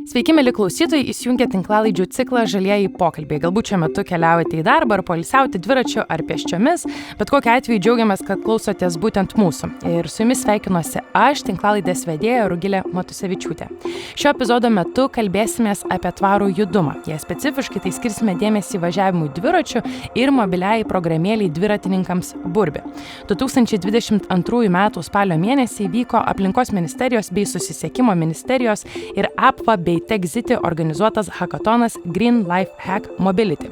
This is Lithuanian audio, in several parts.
Sveiki, mėly klausytojai, įsijungę tinklalaidžių ciklą Žalieji pokalbiai. Galbūt šiuo metu keliaujate į darbą ar poilsiauti dviračiu ar pėsčiomis, bet kokiu atveju džiaugiamės, kad klausotės būtent mūsų. Ir su jumis sveikinuosi aš, tinklalaidės vedėja Rugilė Matusevičiūtė. Šio epizodo metu kalbėsimės apie tvarų judumą. Jei specifiškai tai skirsime dėmesį važiavimui dviračiu ir mobiliai programėliai dviratininkams Burbi. 2022 m. spalio mėnesį vyko Aplinkos ministerijos bei Susisiekimo ministerijos ir APVA bei TechZity organizuotas hackatonas Green Life Hack Mobility.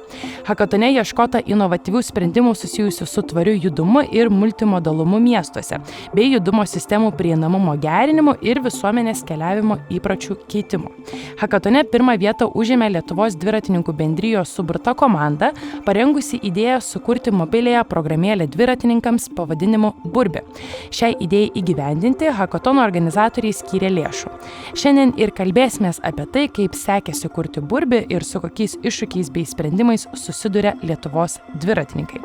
Hackatone ieškota inovatyvių sprendimų susijusių su tvariu judumu ir multimodalumu miestuose, bei judumo sistemų prieinamumo gerinimu ir visuomenės keliavimo įpročių keitimu. Hackatone pirmą vietą užėmė Lietuvos dviratininkų bendrijos suburta komanda, parengusi idėją sukurti mobiliąją programėlę dviratininkams pavadinimu Burbi. Šiai idėjai įgyvendinti hackatono organizatoriai skyrė lėšų. Šiandien ir kalbėsimės apie tai, kaip sekėsi kurti Burbi ir su kokiais iššūkiais bei sprendimais susiduria Lietuvos dviratininkai.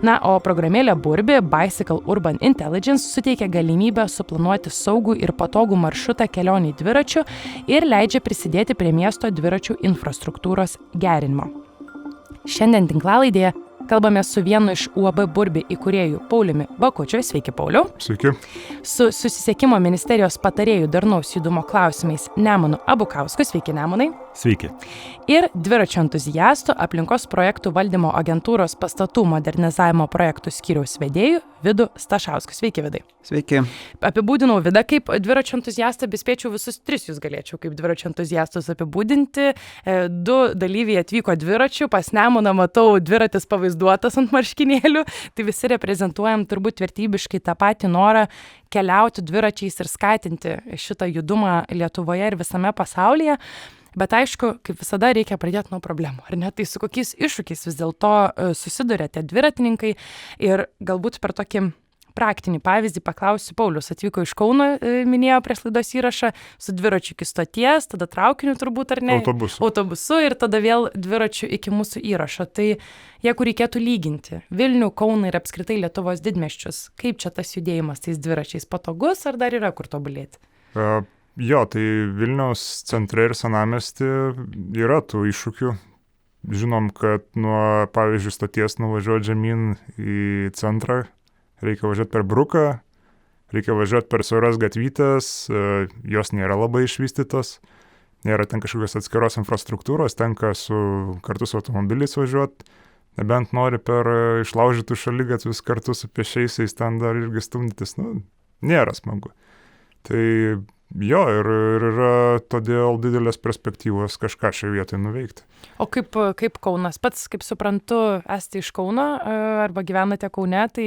Na, o programėlė Burbi Bicycle Urban Intelligence suteikia galimybę suplanuoti saugų ir patogų maršrutą kelionei dviračiu ir leidžia prisidėti prie miesto dviračių infrastruktūros gerinimo. Šiandien tinklalaidėje kalbame su vienu iš UAB Burbi įkūrėjų Pauliumi Bakučiu. Sveiki, Pauliau. Sveiki. Su Susisiekimo ministerijos patarėjų darnaus judumo klausimais Nemunu Abukausku. Sveiki, Nemunai. Sveiki. Ir dviračio entuziastų Aplinkos projektų valdymo agentūros pastatų modernizavimo projektų skyriaus vedėjų Vidu Stašausku. Sveiki, Vidai. Sveiki. Apibūdinau Vidą kaip dviračio entuziastą, bet spėčiau visus tris jūs galėčiau kaip dviračio entuziastus apibūdinti. Du dalyviai atvyko dviračiu, pas Nemuną matau dviratis pavaizduotas ant marškinėlių, tai visi reprezentuojam turbūt vertybiškai tą patį norą keliauti dviračiais ir skatinti šitą judumą Lietuvoje ir visame pasaulyje. Bet aišku, kaip visada reikia pradėti nuo problemų, ar ne? Tai su kokiais iššūkiais vis dėlto susiduria tie dviratininkai ir galbūt per tokį praktinį pavyzdį paklausiu, Paulius atvyko iš Kauno, minėjo prieš laidos įrašą, su dviračiu iki stoties, tada traukiniu turbūt, ar ne? Autobusu ir tada vėl dviračiu iki mūsų įrašo. Tai jeigu reikėtų lyginti Vilnių, Kauną ir apskritai Lietuvos didmiesčius, kaip čia tas judėjimas tais dviračiais patogus, ar dar yra kur tobulėti? Jo, tai Vilniaus centre ir senamiesty yra tų iššūkių. Žinom, kad nuo, pavyzdžiui, stoties nuvažiuoti žemyn į centrą, reikia važiuoti per Bruką, reikia važiuoti per siauras gatvytes, jos nėra labai išvystytos, nėra ten kažkokios atskiros infrastruktūros, tenka kartu su automobiliais važiuoti, nebent nori per išlaužytų šaligatvius kartu su pėsčiaisiais ten dar irgi stumdytis, nėra smagu. Tai jo, ir yra todėl didelės perspektyvos kažką šioje vietoje nuveikti. O kaip Kaunas? Pats, kaip suprantu, esate iš Kauno arba gyvenate Kaune, tai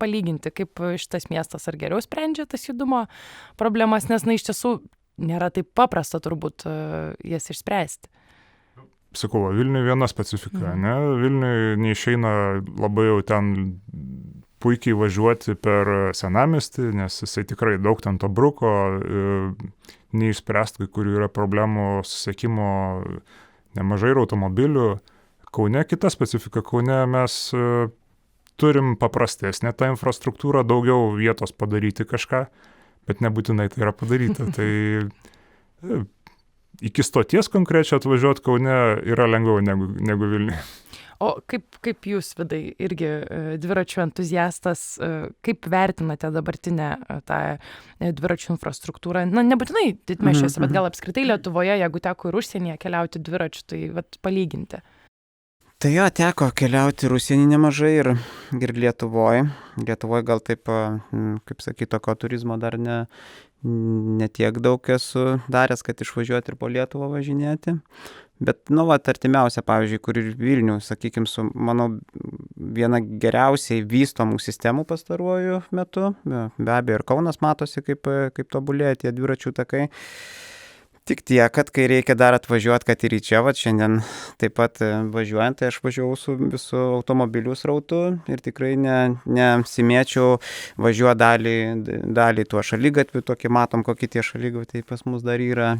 palyginti, kaip šitas miestas ar geriau sprendžia tas judumo problemas, nes iš tiesų nėra taip paprasta turbūt jas išspręsti. Sakau, Vilniui viena specifika, ne? Vilniui neišeina labai jau ten puikiai važiuoti per senamiestį, nes jisai tikrai daug ten to Bruko, neišspręst kai kurių yra problemų susisiekimo, nemažai ir automobilių. Kaune kita specifika, Kaune mes turim paprastesnę tą infrastruktūrą, daugiau vietos padaryti kažką, bet nebūtinai tai yra padaryta. Tai iki stoties konkrečiai atvažiuoti Kaune yra lengviau negu Vilniuje. O kaip jūs, Vidai, irgi dviračių entuziastas, kaip vertinate dabartinę tą dviračių infrastruktūrą? Nebūtinai didmiesčiuose, bet gal apskritai Lietuvoje, jeigu teko ir užsienyje keliauti dviračiu, tai palyginti. Tai jo, teko keliauti ir užsienį nemažai ir Lietuvoje. Lietuvoje gal taip, kaip sakyti, tokio turizmo dar ne tiek daug esu daręs, kad išvažiuoti ir po Lietuvą važinėti. Bet, artimiausia, pavyzdžiui, kur ir Vilnių, sakykime, manau, viena geriausiai vystomų sistemų pastaruoju metu. Be abejo, ir Kaunas matosi, kaip tobulėja tie dviračių takai. Tik tiek, kad kai reikia dar atvažiuoti, kad ir į čia, šiandien taip pat važiuojant, tai aš važiavau su visų automobilių srautu ir tikrai nesimėčiau važiuoti dalį tuo šaligatviu, tokį matom, kokie tie šaligatviai pas mus dar yra,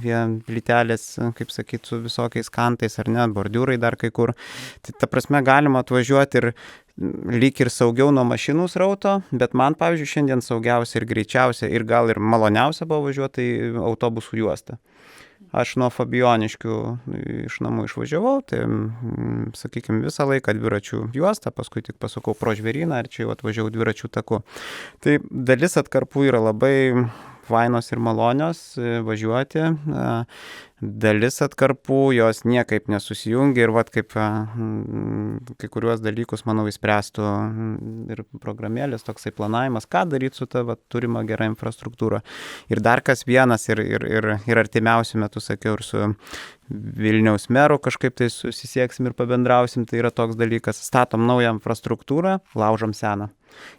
plytelės, kaip sakyti, su visokiais kantais ar ne, bordiūrai dar kai kur. Tai ta prasme galima atvažiuoti ir lyg ir saugiau nuo mašinų srauto, bet man, pavyzdžiui, šiandien saugiausia ir greičiausia ir gal ir maloniausia buvo važiuoti tai autobusų juosta. Aš nuo Fabijoniškių iš namų išvažiavau, tai, sakykime, visą laiką dviračių juostą, paskui tik pasukau pro žvėryną ir čia jau atvažiavau dviračių taku. Tai dalis atkarpų yra labai fainos ir malonios važiuoti. Dalis atkarpų jos niekaip nesusijungia ir vat kaip kai kuriuos dalykus, manau, įspręstų ir programėlės, toksai planavimas, ką daryti su ta turima gera infrastruktūra. Ir dar kas vienas ir artimiausių metų, sakiau, ir su Vilniaus meru kažkaip tai susisieksim ir pabendrausim, tai yra toks dalykas, statom naują infrastruktūrą, laužom seną.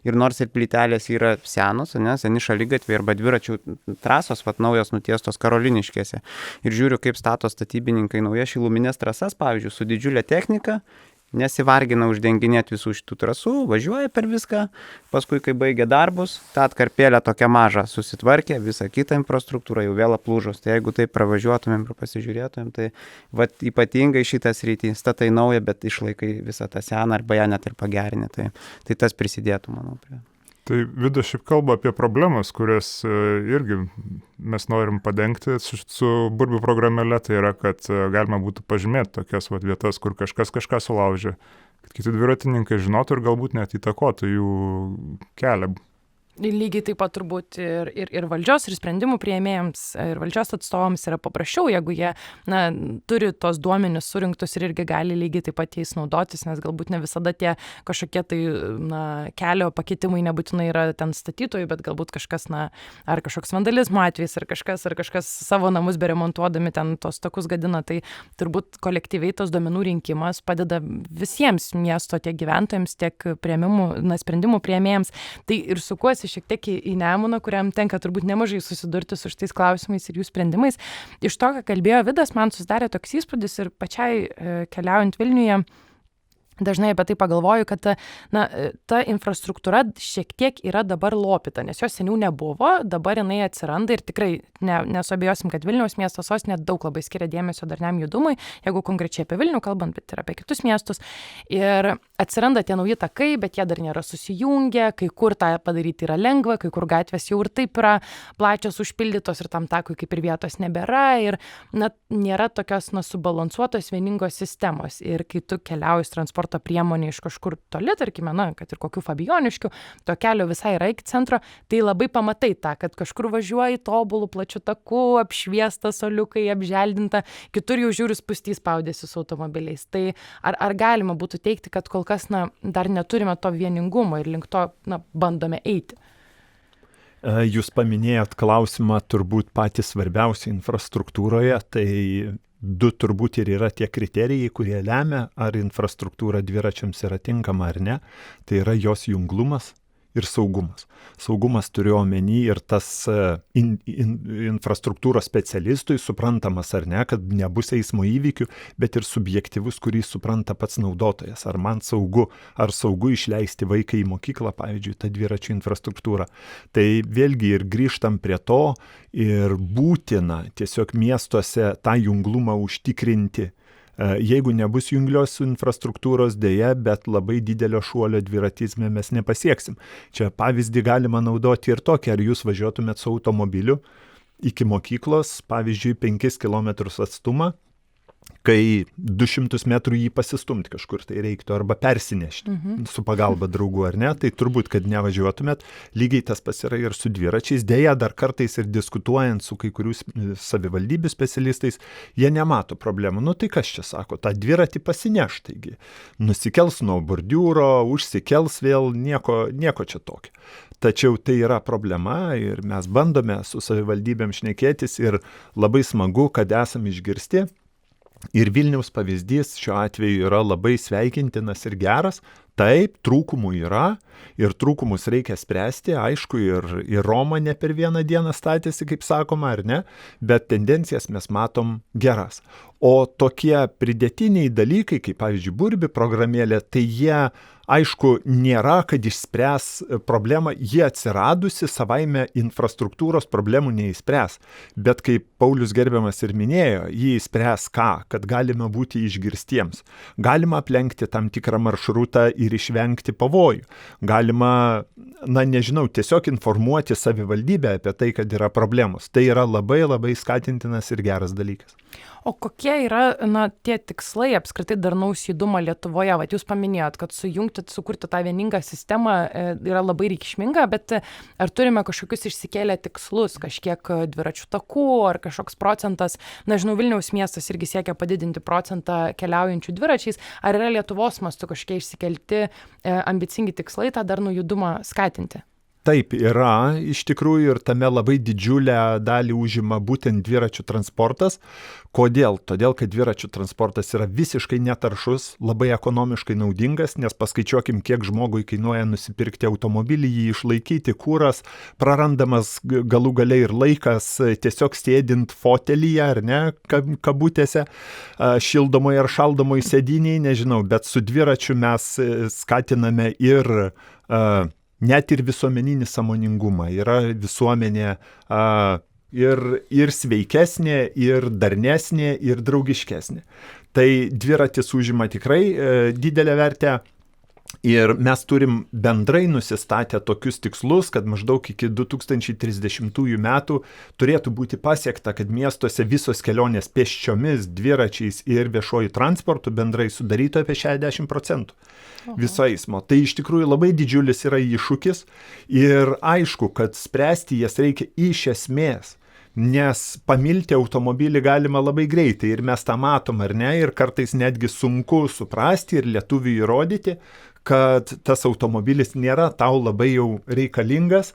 Ir nors ir plytelės yra senos, seni šaligatviai arba dviračių trasos, naujos nutiestos Karoliniškėse. Ir žiūriu, kaip stato statybininkai naujas šiluminės trasas, pavyzdžiui, su didžiulė technika, nesivargina uždenginėti visų šitų trasų, važiuoja per viską, paskui, kai baigia darbus, tą atkarpėlę tokią mažą susitvarkė, visą kitą infrastruktūrą jau vėl aplūžus. Tai jeigu taip pravažiuotumėm ir pasižiūrėtumėm, tai ypatingai šitas rytį statai naują, bet išlaikai visą tą seną arba ją net ir pagerinę. Tai tas prisidėtų, manau, prie. Tai Vidas šiaip kalba apie problemas, kurias irgi mes norim padengti su burbių programėle, tai yra, kad galima būtų pažymėti tokias vietas, kur kažkas kažką sulaužė, kad kiti dviratininkai žinotų ir galbūt net įtakotų jų kelią. Lygiai taip pat turbūt ir valdžios, ir sprendimų priėmėjams, ir valdžios atstovams yra paprasčiau, jeigu jie turi tos duomenis surinktus ir irgi gali lygiai taip pat jais naudotis, nes galbūt ne visada tie kažkokie tai kelio pakitimai nebūtinai yra ten statytojų, bet galbūt kažkas, ar kažkoks vandalizmo atvejis, ar kažkas savo namus beremontuodami ten tos takus gadina, tai turbūt kolektyviai tos duomenų rinkimas padeda visiems miesto tiek gyventojams, tiek sprendimų priėmėjams. Tai ir sukuosi šiek tiek į Nemuną, kuriam tenka turbūt nemažai susidurti su šitais klausimais ir jų sprendimais. Iš to, ką kalbėjo Vidas, man susidarė toks įspūdis ir pačiai keliaujant Vilniuje, dažnai apie tai pagalvoju, kad ta infrastruktūra šiek tiek yra dabar lopyta, nes jos seniau nebuvo, dabar jinai atsiranda ir tikrai nesuabejosim, kad Vilniaus miesto sostinė daug labai skiria dėmesio darniam judumui, jeigu konkrečiai apie Vilnių kalbant, bet ir apie kitus miestus. Ir atsiranda tie nauji takai, bet jie dar nėra susijungę, kai kur tą padaryti yra lengva, kai kur gatvės jau ir taip yra plačios užpildytos ir tam takui kaip ir vietos nebėra ir nėra tokios subalansuotos vieningos sistemos. Ir kai tu keliauji transporto priemonė iš kažkur toli, tarkime, kad ir kokių Fabijoniškių, to kelio visai yra iki centro, tai labai pamatai tą, kad kažkur važiuoji tobulų plačių takų, apšviesta soliukai, apželdinta, kitur jau žiūri spustys spaudėsi su automobiliais. Tai ar galima būtų teikti, kad kol kas dar neturime to vieningumo ir link to bandome eiti? Jūs paminėjot klausimą turbūt patys svarbiausia infrastruktūroje, tai du turbūt ir yra tie kriterijai, kurie lemia, ar infrastruktūra dviračiams yra tinkama ar ne. Tai yra jos junglumas ir saugumas. Saugumas turiu omeny ir tas infrastruktūros specialistui suprantamas ar ne, kad nebus eismo įvykių, bet ir subjektyvus, kurį supranta pats naudotojas. Ar man saugu, ar saugu išleisti vaiką į mokyklą, pavyzdžiui, tą dviračių infrastruktūrą. Tai vėlgi ir grįžtam prie to ir būtina tiesiog miestuose tą junglumą užtikrinti. Jeigu nebus junglios infrastruktūros, dėja, bet labai didelio šuolio dviratizme mes nepasieksim. Čia pavyzdį galima naudoti ir tokį, ar jūs važiuotumėt su automobiliu iki mokyklos, pavyzdžiui, 5 km atstumą, kai 200 metrų jį pasistumti kažkur tai reiktų arba persinešti su pagalba draugų ar ne, tai turbūt, kad nevažiuotumėt. Lygiai tas pats yra ir su dviračiais. Dėja, dar kartais ir diskutuojant su kai kurių savivaldybių specialistais, jie nemato problemų. Tai kas čia sako, tą dviratį pasineš, taigi nusikels nuo bordiūro, užsikels vėl, nieko čia tokio. Tačiau tai yra problema ir mes bandome su savivaldybėm šnekėtis ir labai smagu, kad esam išgirsti. Ir Vilniaus pavyzdys šiuo atveju yra labai sveikintinas ir geras. Taip, trūkumų yra ir trūkumus reikia spręsti, aišku, ir Roma ne per vieną dieną statėsi, kaip sakoma, ar ne, bet tendencijas mes matom geras. O tokie pridėtiniai dalykai, kaip pavyzdžiui burbių programėlė, tai jie aišku, nėra, kad išspręs problemą, jie atsiradusi savaime infrastruktūros problemų neįspręs. Bet kaip Paulius gerbiamas ir minėjo, jie įspręs ką? Kad galime būti išgirstiems. Galima aplenkti tam tikrą maršrutą ir išvengti pavojų. Galima, nežinau, tiesiog informuoti savivaldybę apie tai, kad yra problemos. Tai yra labai labai skatintinas ir geras dalykas. O kokie yra tie tikslai apskritai darnaus judumo Lietuvoje? Vat jūs paminėjot, kad sukurti tą vieningą sistemą yra labai reikšminga, bet ar turime kažkokius išsikėlę tikslus, kažkiek dviračių takų ar kažkoks procentas? Žinau, Vilniaus miestas irgi siekia padidinti procentą keliaujančių dviračiais. Ar yra Lietuvos mastu kažkokie išsikelti ambicingi tikslai tą darnų judumą skatinti? Taip yra, iš tikrųjų, ir tame labai didžiulę dalį užima būtent dviračių transportas. Kodėl? Todėl, kad dviračių transportas yra visiškai netaršus, labai ekonomiškai naudingas, nes paskaičiuokim, kiek žmogui kainuoja nusipirkti automobilį, jį išlaikyti, kūras, prarandamas galų gale ir laikas tiesiog sėdint fotelyje, ar ne, kabutėse, šildomoje ar šaldomoje sėdynėje, nežinau, bet su dviračiu mes skatiname ir net ir visuomeninį sąmoningumą. Yra visuomenė ir sveikesnė, ir darnesnė, ir draugiškesnė. Tai dviratis užima tikrai didelę vertę. Ir mes turim bendrai nusistatę tokius tikslus, kad maždaug iki 2030 metų turėtų būti pasiekta, kad miestuose visos kelionės pėsčiomis, dviračiais ir viešuoju transportu bendrai sudarytų apie 60% viso eismo. Tai iš tikrųjų labai didžiulis yra iššūkis ir aišku, kad spręsti jas reikia iš esmės. Nes pamilti automobilį galima labai greitai ir mes tą matom, ar ne, ir kartais netgi sunku suprasti ir lietuviui įrodyti, kad tas automobilis nėra tau labai jau reikalingas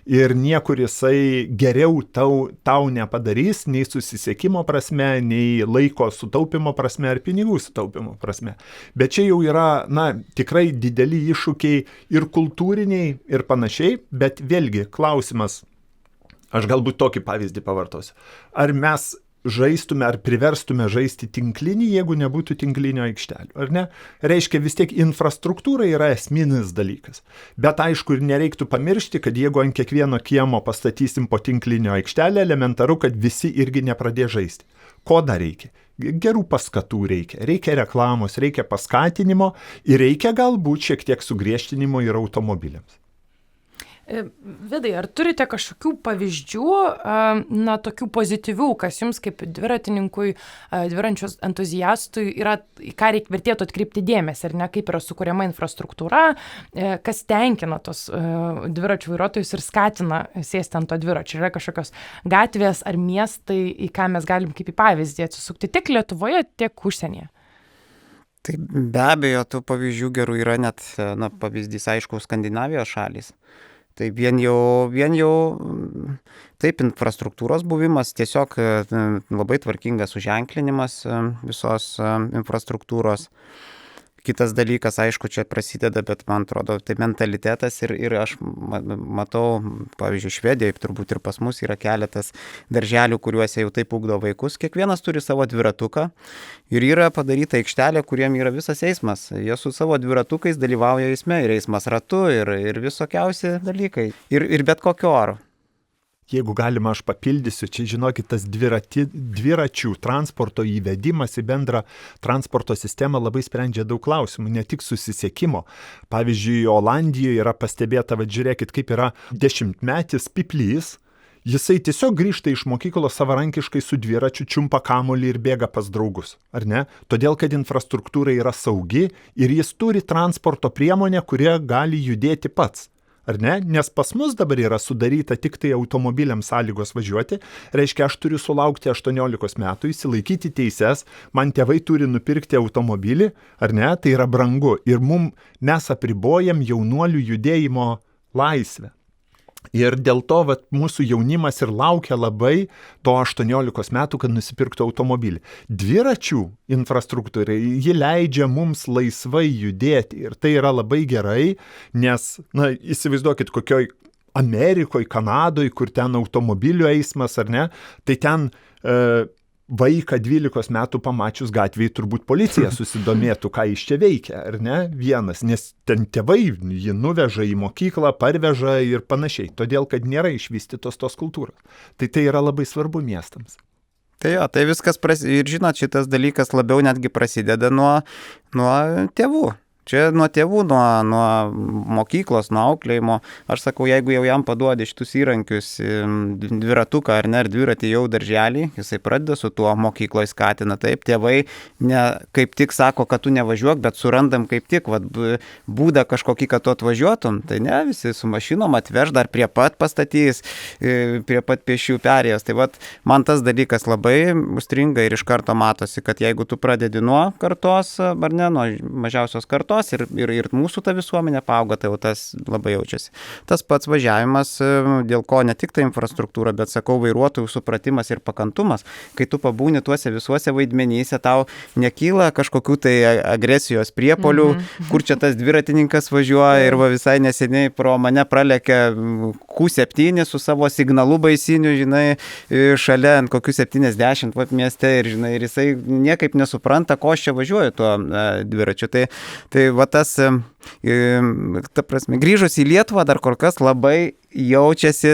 ir niekur jisai geriau tau nepadarys nei susisiekimo prasme, nei laiko sutaupimo prasme ar pinigų sutaupimo prasme. Bet čia jau yra, tikrai dideli iššūkiai ir kultūriniai ir panašiai, bet vėlgi klausimas, aš galbūt tokį pavyzdį pavartosiu. Ar mes žaistume ar priverstume žaisti tinklinį, jeigu nebūtų tinklinio aikštelių, ar ne? Reiškia, vis tiek infrastruktūra yra esminis dalykas. Bet aišku, ir nereiktų pamiršti, kad jeigu ant kiekvieno kiemo pastatysim po tinklinio aikštelę, elementaru, kad visi irgi nepradės žaisti. Ko dar reikia? Gerų paskatų reikia reklamos, reikia paskatinimo ir reikia galbūt šiek tiek sugriežtinimo ir automobiliams. Vidai, ar turite kažkokių pavyzdžių, tokių pozityvių, kas jums kaip dviratininkui, dviračių entuziastui yra, į ką vertėtų atkreipti dėmesį, ar ne, kaip yra sukuriama infrastruktūra, kas tenkina tos dviračių vairuotojus ir skatina sėsti ant to dviračio? Yra kažkokios gatvės ar miestai, į ką mes galim kaip į pavyzdį atsisukti tiek Lietuvoje, tiek užsienyje? Tai be abejo, tų pavyzdžių gerų yra net, pavyzdys aišku, Skandinavijos šalys. Tai vien jau taip infrastruktūros buvimas, tiesiog labai tvarkingas suženklinimas visos infrastruktūros. Kitas dalykas, aišku, čia prasideda, bet man atrodo, tai mentalitetas ir aš matau, pavyzdžiui, Švedijoje, turbūt ir pas mus yra keletas darželių, kuriuose jau taip ugdo vaikus. Kiekvienas turi savo dviratuką ir yra padaryta aikštelė, kuriem yra visas eismas. Jie su savo dviratukais dalyvauja eisme ir eismas ratu ir visokiausi dalykai. Ir bet kokio oro. Jeigu galima, aš papildysiu, čia žinokit, tas dviračių transporto įvedimas į bendrą transporto sistemą labai sprendžia daug klausimų, ne tik susisiekimo. Pavyzdžiui, Olandijoje yra pastebėta, žiūrėkit, kaip yra 10-metis Piplys, jisai tiesiog grįžta iš mokyklos savarankiškai su dviračiu, čiumpa kamuolį ir bėga pas draugus, ar ne? Todėl, kad infrastruktūra yra saugi ir jis turi transporto priemonę, kurie gali judėti pats. Ar ne? Nes pas mus dabar yra sudaryta tik tai automobiliams sąlygos važiuoti, reiškia, aš turiu sulaukti 18 metų, įsilaikyti teises, man tėvai turi nupirkti automobilį, ar ne? Tai yra brangu ir mes apribojam jaunuolių judėjimo laisvę. Ir dėl to mūsų jaunimas ir laukia labai to 18 metų, kad nusipirktų automobilį. Dviračių infrastruktūrai, ji leidžia mums laisvai judėti ir tai yra labai gerai, nes, įsivaizduokit, kokioj Amerikoje, Kanadoje, kur ten automobilių eismas, ar ne, tai ten vaiką 12 metų pamačius gatvėje turbūt policija susidomėtų, ką jis čia veikia, ar ne? Vienas, nes ten tėvai jį nuveža į mokyklą, parveža ir panašiai, todėl kad nėra išvystytos tos kultūros. Tai yra labai svarbu miestams. Tai jo, tai viskas ir žinot, šitas dalykas labiau netgi prasideda nuo tėvų. Čia nuo tėvų, nuo mokyklos, nuo auklėjimo. Aš sakau, jeigu jau jam paduodi šitus įrankius, dviratuką ar ne, ar dviratį jau darželį, jisai pradeda su tuo mokykloje skatina. Taip, tėvai ne kaip tik sako, kad tu nevažiuok, bet surandam kaip tik būdą kažkokį, kad tu atvažiuotum. Tai ne, visi su mašinom atveš, dar prie pat pastatys, prie pat pėsčių perėjos. Tai man tas dalykas labai užstringa ir iš karto matosi, kad jeigu tu pradedi nuo kartos, ar ne, nuo mažiausios kartos, ir mūsų ta visuomenė paauga, tai jau tas labai jaučiasi. Tas pats važiavimas, dėl ko ne tik ta infrastruktūra, bet sakau, vairuotojų supratimas ir pakantumas. Kai tu pabūni tuose visuose vaidmenyse, tau nekyla kažkokių tai agresijos priepolių, kur čia tas dviratininkas važiuoja ir visai neseniai pro mane pralekia Q7 su savo signalu baisiniu, žinai, šalia ant kokių 70 mieste ir, žinai, ir jisai niekaip nesupranta, ko aš čia važiuoju tuo dviračiu. Tai va tas, ta prasme, grįžus į Lietuvą dar kol kas labai jaučiasi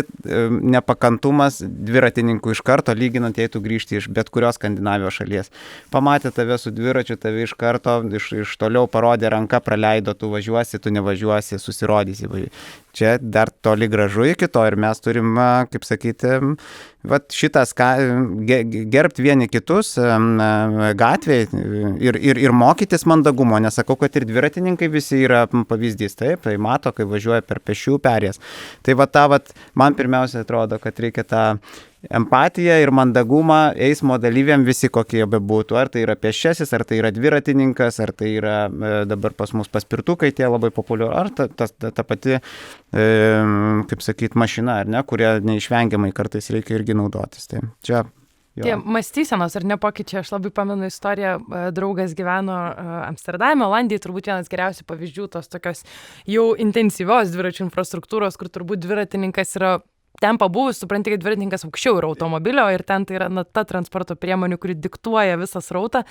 nepakantumas dviratininkų iš karto, lyginant, jei tu grįžti iš bet kurios Skandinavijos šalies. Pamatė tave su dviračiu, tave iš karto, iš toliau parodė ranką, praleido, tu važiuosi, tu nevažiuosi, susirodysi. Čia dar toli gražu iki to ir mes turim, kaip sakyti, šitas gerbti vieni kitus gatvėje ir mokytis mandagumo. Nesakau, kad ir dviratininkai visi yra pavyzdys, taip, tai mato, kai važiuoja per pėsčių perėjas. Tai man pirmiausia atrodo, kad reikia tą empatiją ir mandagumą eismo dalyviam visi kokie bebūtų. Ar tai yra pėsčiasis, ar tai yra dviratininkas, ar tai yra dabar pas mus paspirtukai tie labai populiarūs, ar ta pati, kaip sakyt, mašina, ar ne, kurie neišvengiamai kartais reikia irgi naudotis. Tai čia Tie mąstysenos ar ne pokyčiai, aš labai pamenu istoriją, draugas gyveno Amsterdame, Olandijai, turbūt vienas geriausių pavyzdžių tos tokios jau intensyvios dviračių infrastruktūros, kur turbūt dviratininkas yra ten pabuvus, supranti, kad dviratininkas aukščiau yra automobilio ir ten tai yra ta transporto priemonė, kuri diktuoja visą srautą.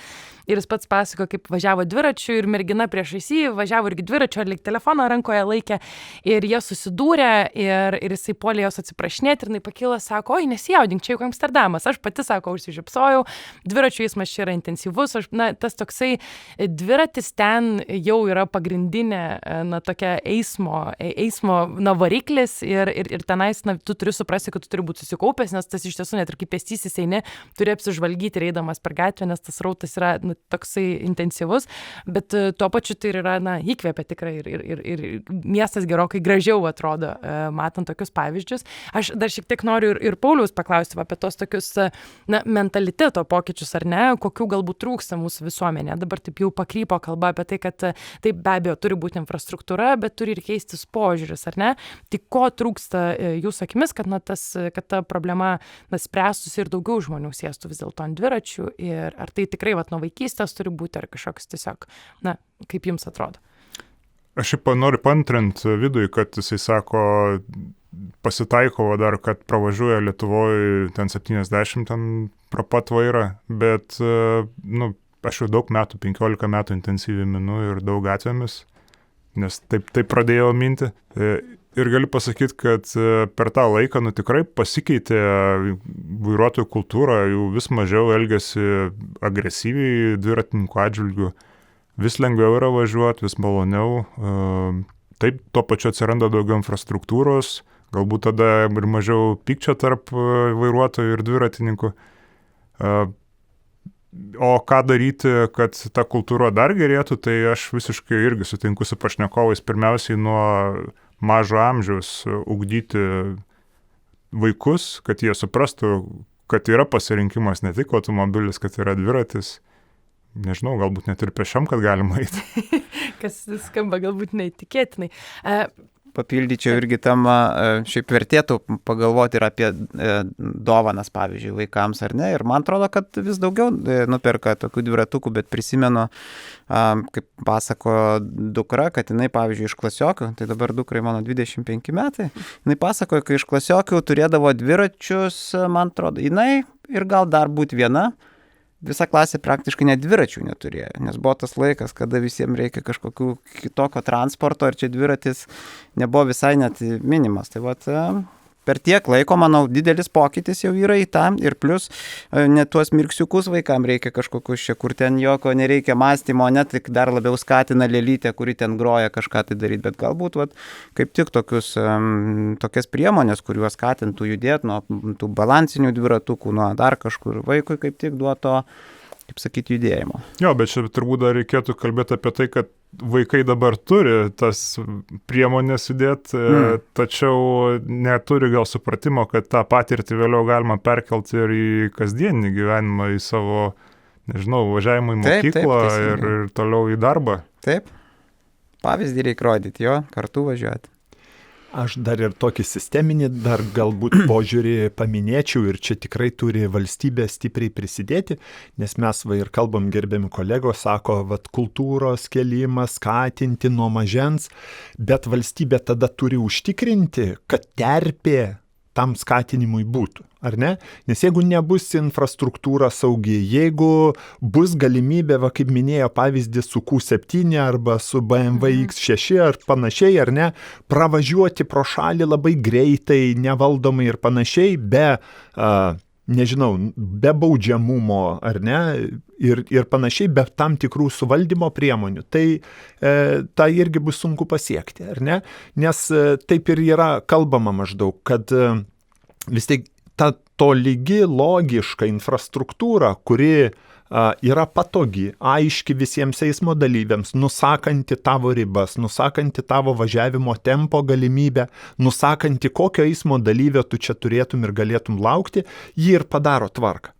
Ir jis pats pasako, kaip važiavo dviračiu ir mergina priešais jį važiavo irgi dviračiu, ar lyg telefoną rankoje laikė. Ir jie susidūrė ir jisai puolė jos atsiprašinėti ir jinai pakilo, sako, oi, nesijaudink, čia juk Amsterdamas. Aš pati, sako, užsižiopsojau, dviračių eismas čia yra intensyvus. Tas toksai dviratis ten jau yra pagrindinė, tokia eismo variklis ir tenais, tu turi suprasti, kad tu turi būti susikaupęs, nes tas iš tiesų net ir kaip pėstysis eini, turi apsižvalgyti eidamas per gatvę, nes tas rautas yra toksai intensyvus, bet tuo pačiu tai yra, įkvėpia tikrai ir miestas gerokai gražiau atrodo, matant tokius pavyzdžius. Aš dar šiek tiek noriu ir Pauliaus paklausti apie tos tokius mentaliteto pokyčius, ar ne, kokių galbūt trūksta mūsų visuomenė. Dabar taip jau pakrypo kalba apie tai, kad taip be abejo turi būti infrastruktūra, bet turi ir keistis požiūris, ar ne? Tai ko trūksta jūsų akimis, kad ta problema spręstųsi ir daugiau žmonių sėstų vis dėlto ant dviračių ir ar tai tikrai nuo vaikystės turi būti ar kažkoks tiesiog, kaip jums atrodo? Aš šiaip noriu paantrinti Vidui, kad jisai sako, pasitaiko dar, kad pravažiuoja Lietuvoje ten 70 ten pro pat vairą, bet aš jau daug metų, 15 metų intensyviai minu ir daug gatvėmis, nes taip pradėjau minti. Ir galiu pasakyti, kad per tą laiką tikrai pasikeitė vairuotojų kultūra, jų vis mažiau elgiasi agresyviai dviratininkų atžvilgių, vis lengviau yra važiuoti, vis maloniau. Taip, tuo pačiu atsiranda daugiau infrastruktūros, galbūt tada ir mažiau pykčio tarp vairuotojų ir dviratininkų. O ką daryti, kad ta kultūra dar gerėtų, tai aš visiškai irgi sutinku su pašnekovais, pirmiausiai nuo mažo amžiaus ugdyti vaikus, kad jie suprastų, kad yra pasirinkimas ne tik automobilis, kad yra dviratis. Nežinau, galbūt net ir pešiam, kad galima eiti. Kas skamba galbūt neįtikėtinai. Papildyčiau irgi tam, šiaip vertėtų pagalvoti ir apie dovanas, pavyzdžiui, vaikams ar ne. Ir man atrodo, kad vis daugiau nuperka tokių dviratukų, bet prisimenu, kaip pasakojo dukra, kad jinai, pavyzdžiui, iš klasiokių, tai dabar dukrai mano 25 metai, jinai pasakojo, kai iš klasiokių turėdavo dviračius, man atrodo, jinai ir gal dar būt viena, visa klasė praktiškai net dviračių neturėjo, nes buvo tas laikas, kada visiems reikia kažkokių kitokio transporto ir čia dviratis nebuvo visai net minimas. Tai vat, per tiek laiko, manau, didelis pokytis jau yra į tą ir plus net tuos mirksiukus vaikams reikia kažkokius čia, kur ten jokio nereikia mąstymo, net tik dar labiau skatina lėlytę, kuri ten groja kažką tai daryti, bet galbūt vat, kaip tik tokias priemonės, kuriuos skatintų judėti nuo tų balansinių dviratukų, nuo dar kažkur vaikui kaip tik duoto, kaip sakyti, judėjimo. Jo, bet čia turbūt dar reikėtų kalbėti apie tai, kad vaikai dabar turi tas priemonės judėti, tačiau neturi gal supratimo, kad tą patirtį vėliau galima perkelti ir į kasdienį gyvenimą, į savo, nežinau, važiavimą į mokyklą ir toliau į darbą. Taip, pavyzdį reikia rodyti, jo, kartu važiuoti. Aš dar ir tokį sisteminį dar galbūt požiūrį paminėčiau ir čia tikrai turi valstybė stipriai prisidėti, nes mes ir kalbam, gerbiami kolegos, sako, kultūros kėlimas, skatinti nuo mažens, bet valstybė tada turi užtikrinti, kad terpė tam skatinimui būtų, ar ne? Nes jeigu nebus infrastruktūra saugi, jeigu bus galimybė, kaip minėjo pavyzdį, su Q7 arba su BMW X6 ar panašiai, ar ne, pravažiuoti pro šalį labai greitai, nevaldomai ir panašiai, be baudžiamumo, ar ne, ir panašiai, be tam tikrų suvaldymo priemonių, tai irgi bus sunku pasiekti, ar ne? Nes taip ir yra kalbama maždaug, kad vis tiek ta tolygi logiška infrastruktūra, kuri yra patogi, aiški visiems eismo dalyviams, nusakanti tavo ribas, nusakanti tavo važiavimo tempo galimybę, nusakanti kokio eismo dalyvio tu čia turėtum ir galėtum laukti, jį ir padaro tvarką.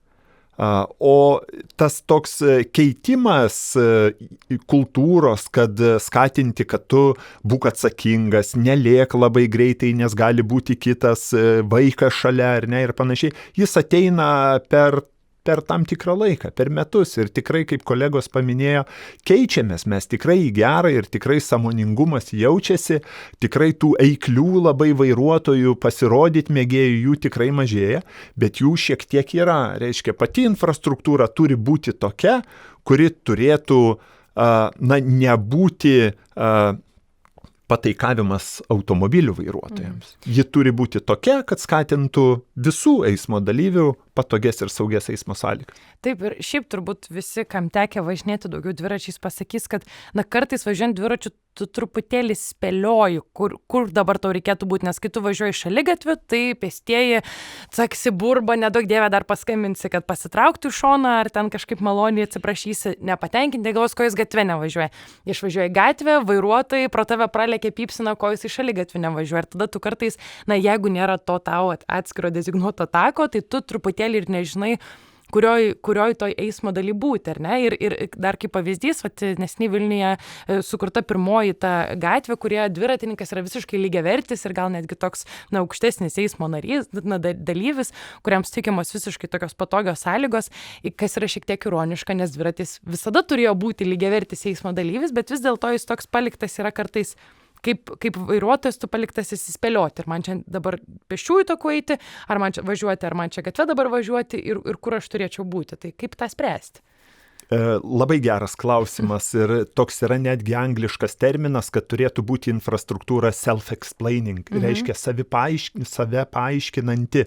O tas toks keitimas kultūros, kad skatinti, kad tu būk atsakingas, nelėk labai greitai, nes gali būti kitas vaikas šalia ar ne ir panašiai, jis ateina per tam tikrą laiką, per metus ir tikrai, kaip kolegos paminėjo, keičiamės mes tikrai į gerą ir tikrai sąmoningumas jaučiasi, tikrai tų eiklių labai vairuotojų pasirodyti mėgėjų jų tikrai mažėja, bet jų šiek tiek yra, reiškia, pati infrastruktūra turi būti tokia, kuri turėtų nebūti pataikavimas automobilių vairuotojams. Ji turi būti tokia, kad skatintų visų eismo dalyvių patogias ir saugias eismo sąlygas. Taip, ir šiaip turbūt visi, kam tekę važinėti daugiau dviračiais, pasakys, kad kartais važiuojant dviračiu tu truputėlį spėlioji, kur dabar tau reikėtų būti, nes kai tu važiuoji šaligatviu, tai pėstieji caksi burba, nedaug dievė dar paskambinsi, kad pasitrauktų į šoną, ar ten kažkaip maloniai atsiprašysi, nepatenkinti, galvos, ko jis gatvė nevažiuoja. Išvažiuoja gatvę, vairuotojai pro tave pralekia, pypsina, ko jis į šaligatvį nevažiuoja. Ir tada tu kartais, jeigu nėra to tau atskiro designuoto tako, tai tu truputėlį ir nežinai, kurioj toj eismo daly būti, ar ne? Ir dar kaip pavyzdys, neseniai Vilniuje sukurta pirmoji ta gatvė, kurie dviratininkas yra visiškai lygiavertis ir gal netgi toks aukštesnis eismo narys, dalyvis, kuriam suteikiamos visiškai tokios patogios sąlygos, kas yra šiek tiek ironiška, nes dviratis visada turėjo būti lygiavertis eismo dalyvis, bet vis dėlto jis toks paliktas yra kartais kaip vairuotojas tu paliktas įsispėlioti, ar man čia dabar pėsčiųjų taku eiti, ar man čia važiuoti, ar man čia gatve dabar važiuoti ir kur aš turėčiau būti. Tai kaip tą spręsti? Labai geras klausimas ir toks yra netgi angliškas terminas, kad turėtų būti infrastruktūra self-explaining, reiškia save paaiškinanti.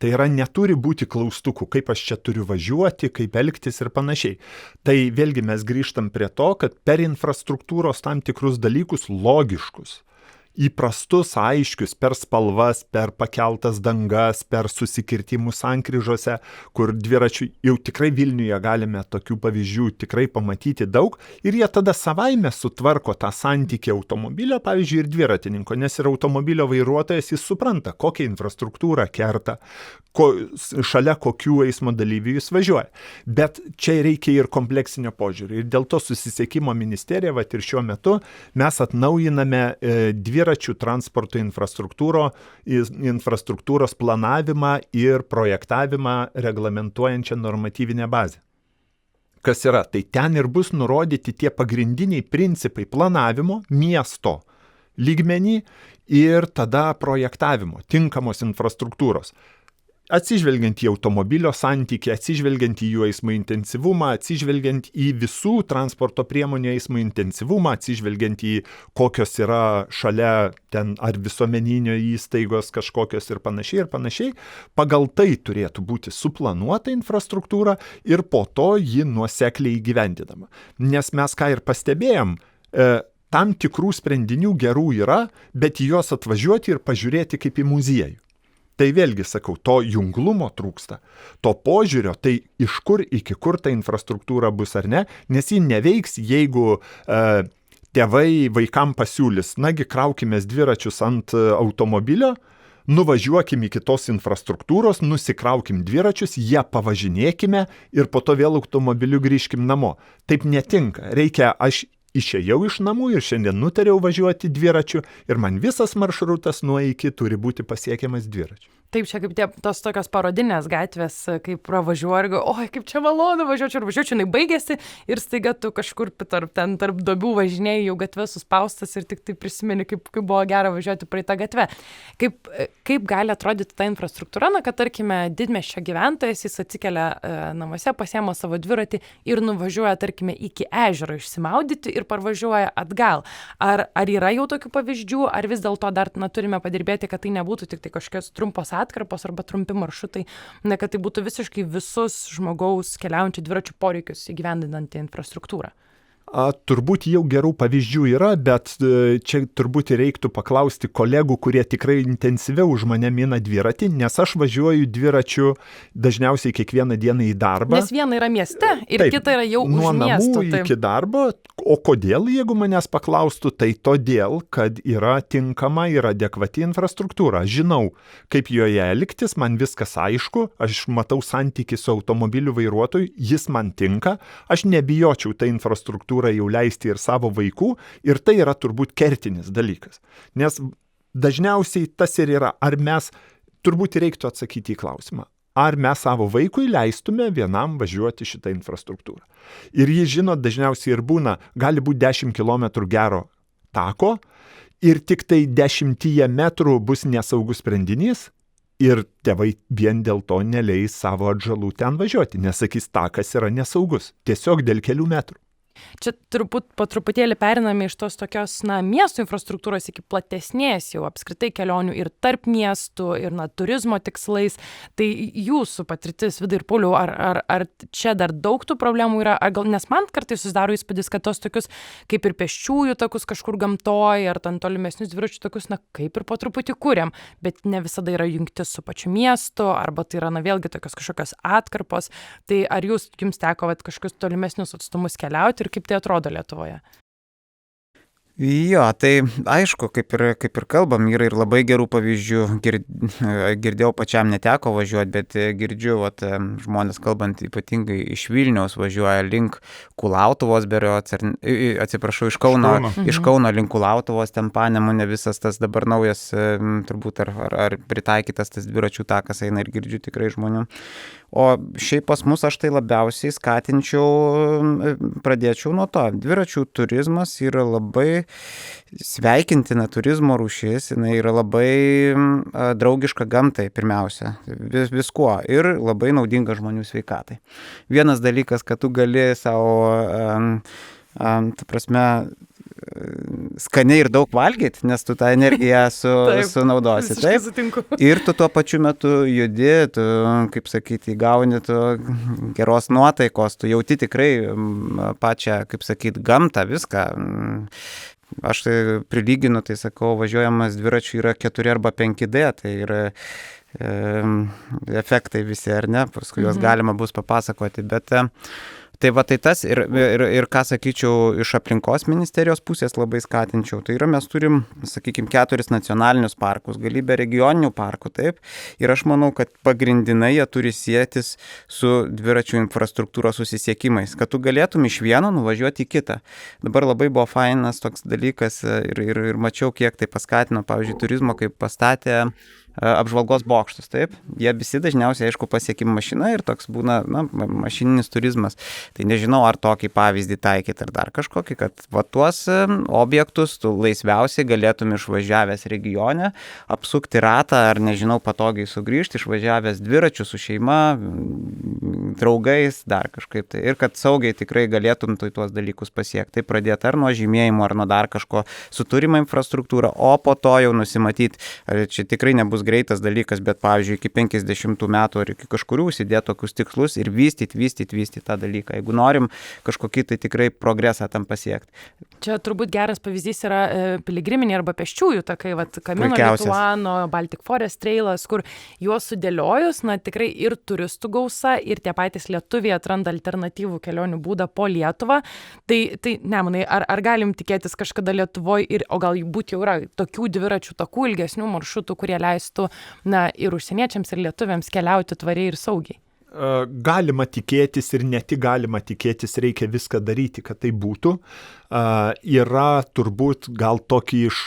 Tai yra neturi būti klaustukų, kaip aš čia turiu važiuoti, kaip elgtis ir panašiai. Tai vėlgi mes grįžtam prie to, kad per infrastruktūros tam tikrus dalykus logiškus, įprastus, aiškius, per spalvas, per pakeltas dangas, per susikirtimus sankryžose, kur dviračių jau tikrai Vilniuje galime tokių pavyzdžių tikrai pamatyti daug ir jie tada savaime sutvarko tą santykį automobilio, pavyzdžiui, ir dviratininko, nes ir automobilio vairuotojas jis supranta, kokią infrastruktūrą kerta, šalia kokių eismo dalyvių jis važiuoja. Bet čia reikia ir kompleksinio požiūrio ir dėl to susisiekimo ministerija, ir šiuo metu mes atnaujiname dviračių transporto infrastruktūros planavimą ir projektavimą reglamentuojančią normatyvinę bazę. Kas yra? Tai ten ir bus nurodyti tie pagrindiniai principai planavimo miesto lygmenį ir tada projektavimo, tinkamos infrastruktūros. atsižvelgiant į automobilio santykį, atsižvelgiant į jų eismo intensyvumą, atsižvelgiant į visų transporto priemonių eismo intensyvumą, atsižvelgiant į kokios yra šalia ten ar visuomeninio įstaigos kažkokios ir panašiai, pagal tai turėtų būti suplanuota infrastruktūra ir po to ji nuosekliai įgyvendinama. Nes mes ką ir pastebėjom, tam tikrų sprendinių gerų yra, bet į juos atvažiuoti ir pažiūrėti kaip į muziejų. Tai vėlgi, sakau, to junglumo trūksta, to požiūrio, tai iš kur iki kur ta infrastruktūra bus ar ne, nes ji neveiks, jeigu tėvai vaikam pasiūlys, nagi kraukimės dviračius ant automobilio, nuvažiuokim iki tos infrastruktūros, nusikraukim dviračius, ją pavažinėkime ir po to vėl automobiliu grįžkim namo. Taip netinka, aš išėjau iš namų ir šiandien nutariau važiuoti dviračiu ir man visas maršrutas nuo iki turi būti pasiekiamas dviračiu. Taip, čia kaip tos tokios parodinės gatvės, kaip pravažiuoju ir galvoju, oi, kaip čia malonu važiuočiau, jinai baigėsi ir staiga tu kažkur tarp duobių važinėjai, jau gatvė suspaustas ir tik tai prisimeni, kaip buvo gera važiuoti praeitą gatvę. Kaip gali atrodyti ta infrastruktūra, kad tarkime didmiesčio gyventojas, jis atsikelia namuose, pasiema savo dviratį ir nuvažiuoja, tarkime, iki ežero išsimaudyti ir parvažiuoja atgal. Ar yra jau tokių pavyzdžių, ar vis dėlto dar turime padirbėti, kad tai nebūtų tik tai kažkokios trumpos atkarpos arba trumpi maršrutai, kad tai būtų visiškai visus žmogaus keliaujančių dviračių poreikius įgyvendinanti infrastruktūra? Turbūt jau gerų pavyzdžių yra, bet čia turbūt reiktų paklausti kolegų, kurie tikrai intensyviau už mane mina dviratį, nes aš važiuoju dviračiu dažniausiai kiekvieną dieną į darbą. Nes viena yra mieste ir taip, kita yra jau už miesto. Nuo namų iki darbo. O kodėl, jeigu manęs paklaustų, tai todėl, kad yra tinkama ir adekvati infrastruktūra. Žinau, kaip joje elgtis, man viskas aišku, aš matau santykį su automobilių vairuotoju, jis man tinka, aš nebijočiau tą infrastruktūrą jau leisti ir savo vaikų, ir tai yra turbūt kertinis dalykas. Nes dažniausiai tas ir yra, ar mes, turbūt reiktų atsakyti į klausimą, ar mes savo vaikui leistume vienam važiuoti šitą infrastruktūrą. Ir jis, žinot, dažniausiai ir būna, gali būti 10 km gero tako ir tik tai 10 metrų bus nesaugus sprendinys ir tėvai vien dėl to neleis savo atžalų ten važiuoti, nes sakys, takas yra nesaugus, tiesiog dėl kelių metrų. Čia turbūt po truputėlį periname iš tos tokios, miesto infrastruktūros iki platesnės jau apskritai kelionių ir tarp miestų, ir turizmo tikslais. Tai jūsų patirtis, Vidai ir Pauliau, ar čia dar daug tų problemų yra? Nes man kartais susidaro įspūdis, kad tos tokius kaip ir pėsčiųjų takus kažkur gamtoj, ar ten tolimesnius dviračių takus, kaip ir po truputį kuriam, bet ne visada yra jungtis su pačiu miestu, arba tai yra, vėlgi tokios kažkokios atkarpos. Tai ar jums teko kažkokius tolimesnius atstumus keliauti ir kaip tai atrodo Lietuvoje? Jo, tai aišku, kaip ir kalbam, yra ir labai gerų pavyzdžių, girdėjau, pačiam neteko važiuoti, bet girdžiu, žmonės kalbant ypatingai iš Vilniaus važiuoja link Kulautuvos, iš Kauno link Kulautuvos, ten Panemunė visas tas dabar naujas, turbūt ar pritaikytas tas dviračių takas eina ir girdžiu tikrai žmonių. O šiaip pas mus aš tai labiausiai pradėčiau nuo to. Dviračių turizmas yra labai sveikintina turizmo rūšis, jinai yra labai draugiška gamtai pirmiausia, viskuo ir labai naudinga žmonių sveikatai. Vienas dalykas, kad tu gali savo, skaniai ir daug valgyti, nes tu tą energiją sunaudosi. Taip. Ir tu tuo pačiu metu judi, tu, kaip sakyti, gauni tu geros nuotaikos, tu jauti tikrai pačią, kaip sakyti, gamtą, viską. Aš tai prilyginu, tai sakau, važiuojamas dviračių yra 4 arba 5D, tai yra efektai visi, ar ne, paskui juos galima bus papasakoti, bet tai tas ir ką sakyčiau, iš aplinkos ministerijos pusės labai skatinčiau, tai yra mes turim, sakykime, 4 nacionalinius parkus, galybę regioninių parkų, taip, ir aš manau, kad pagrindinai jie turi sietis su dviračių infrastruktūros susisiekimais, kad tu galėtum iš vieno nuvažiuoti į kitą. Dabar labai buvo fainas toks dalykas ir mačiau, kiek tai paskatino, pavyzdžiui, turizmo, kaip pastatė apžvalgos bokštus, taip. Jie visi dažniausiai, aišku, pasiekim mašina ir toks būna, mašininis turizmas. Tai nežinau, ar tokį pavyzdį taikyti ar dar kažkokį, kad va tuos objektus tu laisviausiai galėtum išvažiavęs regione, apsukti ratą ar, nežinau, patogiai sugrįžti, išvažiavęs dviračiu su šeima, draugais, dar kažkaip tai. Ir kad saugiai tikrai galėtum tuos dalykus pasiekti. Tai pradėti ar nuo žymėjimo, ar nuo dar kažko su turima infrastruktūra, o po to jau nusimatyti, ar čia tikrai nebus greitas dalykas, bet, pavyzdžiui, iki 50 metų ar iki kažkurių įsidėti tokius tikslus ir vystyti tą dalyką, jeigu norim kažkokį tai tikrai progresą tam pasiekti. Čia turbūt geras pavyzdys yra piligriminiai arba pėsčiųjų takai, Camino Lituano, Baltic Forest Trailas, kur juos sudėliojus, tikrai ir turistų gausa, ir tie patys lietuviai atranda alternatyvų kelionių būdą po Lietuvą. Tai nemanai, ar galim tikėtis kažkada Lietuvoje, o gal būt jau yra tokių dviračių takų, ilgesnių maršrutų, kurie leistų ir užsieniečiams, ir lietuviams keliauti tvariai ir saugiai? Galima tikėtis ir ne tik galima tikėtis, reikia viską daryti, kad tai būtų. Yra turbūt gal tokį iš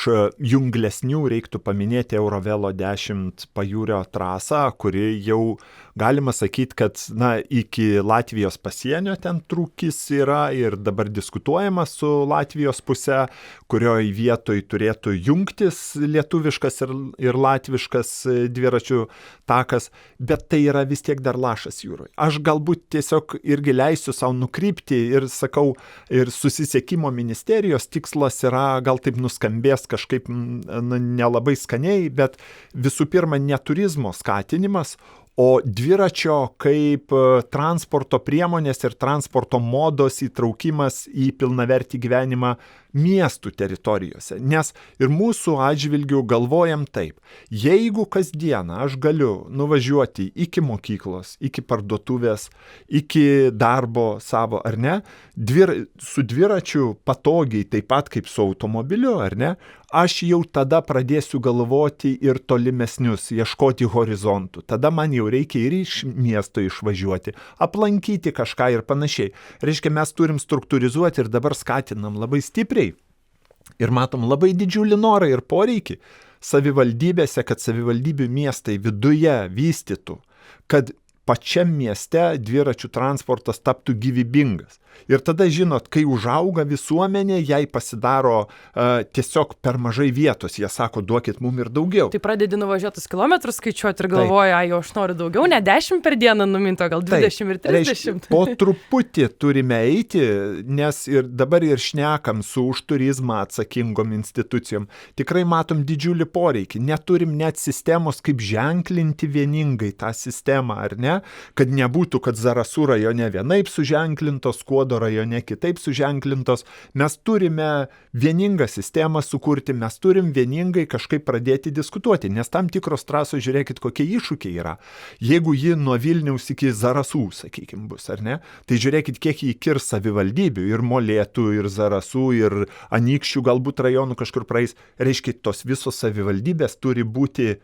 junglesnių reiktų paminėti Eurovelo 10 pajūrio trasą, kuri jau galima sakyti, kad iki Latvijos pasienio ten trūkis yra ir dabar diskutuojama su Latvijos puse, kurioje vietoje turėtų jungtis lietuviškas ir latviškas dviračių takas, bet tai yra vis tiek dar lašas jūroje. Aš galbūt tiesiog irgi leisiu savo nukrypti ir sakau, ir susisiekimo ministerijos tikslas yra, gal taip nuskambės kažkaip nelabai skaniai, bet visų pirma ne turizmo skatinimas, o dviračio kaip transporto priemonės ir transporto modos įtraukimas į pilnavertį gyvenimą miestų teritorijose. Nes ir mūsų atžvilgių galvojam taip, jeigu kasdieną aš galiu nuvažiuoti iki mokyklos, iki parduotuvės, iki darbo savo, ar ne, su dviračiu patogiai, taip pat kaip su automobiliu, ar ne, aš jau tada pradėsiu galvoti ir tolimesnius, ieškoti horizontų. Tada man jau reikia ir iš miesto išvažiuoti, aplankyti kažką ir panašiai. Reiškia, mes turim struktūrizuoti ir dabar skatinam labai stipriai. Ir matom labai didžiulį norą ir poreikį savivaldybėse, kad savivaldybių miestai viduje vystytų, kad pačiam mieste dviračių transportas taptų gyvybingas. Ir tada, žinot, kai užauga visuomenė, jai pasidaro tiesiog per mažai vietos. Jie sako, duokit mum ir daugiau. Tai pradedi nuvažiuotus kilometrus skaičiuoti ir galvoja, jau aš noriu daugiau, ne 10 per dieną numinto, gal 20 ir 30. Reiškia, po truputį turime eiti, nes ir dabar ir šnekam su už turizmą atsakingom institucijom. Tikrai matom didžiulį poreikį. Neturim net sistemos, kaip ženklinti vieningai tą sistemą, ar ne? Kad nebūtų, kad Zarasų rajone vienaip suženklintos, Skuodo rajone kitaip suženklintos. Mes turime vieningą sistemą sukurti, mes turim vieningai kažkaip pradėti diskutuoti, nes tam tikros trasos, žiūrėkit, kokie iššūkiai yra. Jeigu ji nuo Vilniaus iki Zarasų, sakykime, bus, ar ne, tai žiūrėkit, kiek jį kirs savivaldybių, ir Molėtų, ir Zarasų, ir Anykščių galbūt rajonų kažkur praeis. Reiškia, tos visos savivaldybės turi būti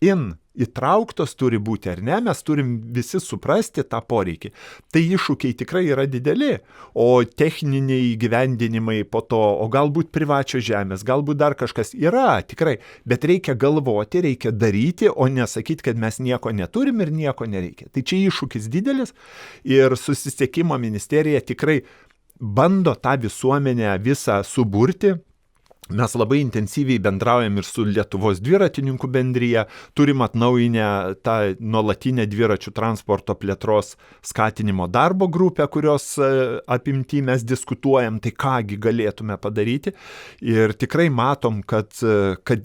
įtrauktos turi būti, ar ne, mes turim visi suprasti tą poreikį. Tai iššūkiai tikrai yra dideli, o techniniai įgyvendinimai po to, o galbūt privačios žemės, galbūt dar kažkas yra, tikrai, bet reikia galvoti, reikia daryti, o nesakyti, kad mes nieko neturim ir nieko nereikia. Tai čia iššūkis didelis ir susisiekimo ministerija tikrai bando tą visuomenę visą suburti. Mes labai intensyviai bendraujam ir su Lietuvos dviratininkų bendrija, turim atnaujinę tą nuolatinę dviračių transporto plėtros skatinimo darbo grupę, kurios apimty mes diskutuojam, tai kągi galėtume padaryti. Ir tikrai matom, kad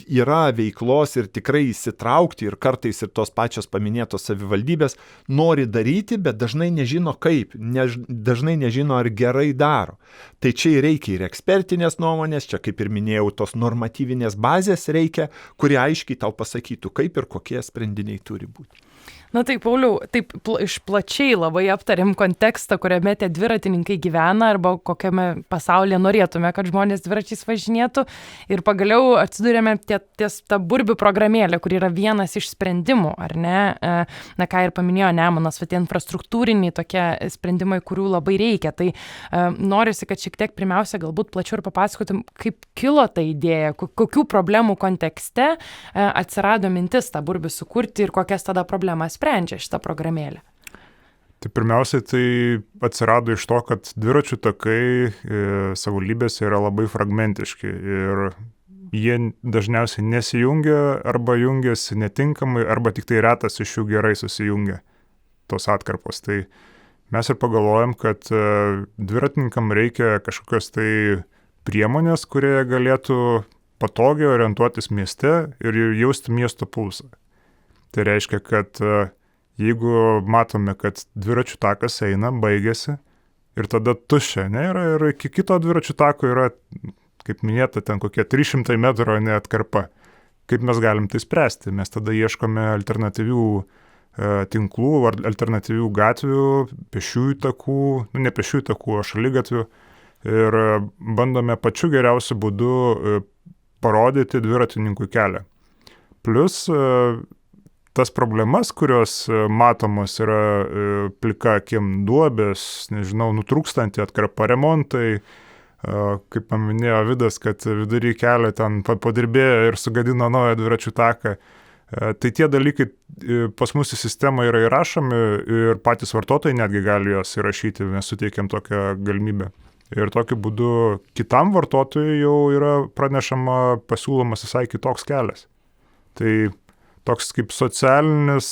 yra veiklos ir tikrai įsitraukti, ir kartais ir tos pačios paminėtos savivaldybės nori daryti, bet dažnai nežino kaip, dažnai nežino, ar gerai daro. Tai čia reikia ir ekspertinės nuomonės, čia kaip ir minėjau, tos normatyvinės bazės reikia, kurie aiškiai tau pasakytų, kaip ir kokie sprendiniai turi būti. Na taip, Pauliau, taip iš plačiai labai aptarėm kontekstą, kuriame tie dviratininkai gyvena arba kokiame pasaulyje norėtume, kad žmonės dviračiais važinėtų. Ir pagaliau atsidūrėme ties tą burbių programėlę, kur yra vienas iš sprendimų, ar ne? Na ką ir paminėjo Nemunas, tie infrastruktūriniai tokie sprendimai, kurių labai reikia. Tai norisi, kad šiek tiek pirmiausia galbūt plačiau ir papasakotum, kaip kilo ta idėja, kokių problemų kontekste atsirado mintis tą burbių sukurti ir kokias tada problemas sprendžia šitą programėlę. Tai pirmiausiai tai atsirado iš to, kad dviračių takai savivaldybėse yra labai fragmentiški ir jie dažniausiai nesijungia arba jungiasi netinkamai, arba tik tai retas iš jų gerai susijungia tos atkarpos. Tai mes ir pagalvojam, kad dviratininkam reikia kažkokios tai priemonės, kurie galėtų patogiai orientuotis mieste ir jausti miesto pulsą. Tai reiškia, kad jeigu matome, kad dviračių takas eina, baigėsi ir tada tuščia, ne, ir iki kito dviračių tako yra, kaip minėta, ten kokie 300 metrų neatkarpa. Kaip mes galim tai spręsti? Mes tada ieškome alternatyvių tinklų, alternatyvių gatvių, pėsčiųjų takų, ne pėsčiųjų takų, o šaligatvių ir bandome pačiu geriausiu būdu parodyti dviratininkui kelią. Plus tas problemas, kurios matomos yra plika akim duobės, nežinau, nutrūkstanti atkarpa, remontai, kaip paminėjo Vidas, kad vidury kelio ten padirbėjo ir sugadino naują dviračių taką. Tai tie dalykai pas mus į sistemą yra įrašomi ir patys vartotojai netgi gali juos įrašyti, mes suteikiam tokią galimybę. Ir tokiu būdu kitam vartotojui jau yra pranešama, pasiūlomas visai kitoks kelias. Tai toks kaip socialinis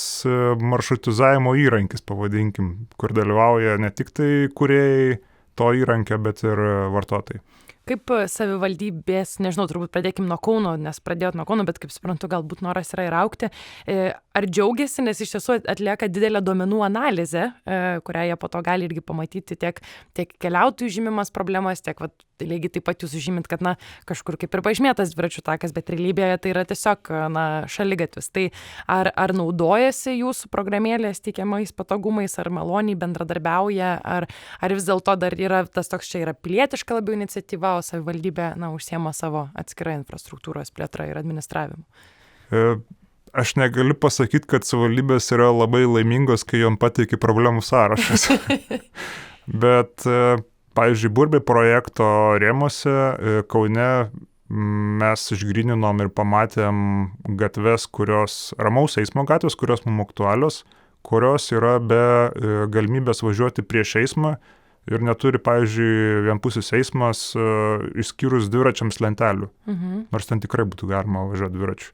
maršrutizavimo įrankis, pavadinkim, kur dalyvauja ne tik tai kūrėjai to įrankio, bet ir vartotojai. Kaip savivaldybės, nežinau, turbūt pradėkim nuo Kauno, nes pradėjot nuo Kauno, bet kaip suprantu, galbūt noras yra ir augti. Ar džiaugiasi, nes iš tiesų atlieka didelę duomenų analizę, kurią jie po to gali irgi pamatyti tiek keliautojų žymimas problemas, tiek lygiai taip pat jūs žymint, kad kažkur kaip ir pažymėtas dviračių takas, bet realybėje tai yra tiesiog šaligatvis. Tai ar naudojasi jūsų programėlės teikiamais patogumais, ar maloniai bendradarbiauja, ar vis dėlto dar yra tas toks čia yra pilietiška labiau iniciatyva, o savivaldybė užsiema savo atskirą infrastruktūros plėtrą ir administravimu? Aš negaliu pasakyti, kad savivaldybės yra labai laimingos, kai jom pateikia problemų sąrašas. Bet, pavyzdžiui, Burbių projekto rėmuose Kaune mes išgryninom ir pamatėm gatves, ramaus eismo gatves, kurios mums aktualios, kurios yra be galimybės važiuoti prieš eismą ir neturi, pavyzdžiui, vienpusis eismas išskyrus dviračiams lentelių. Nors ten tikrai būtų galima važiuoti dviračiu.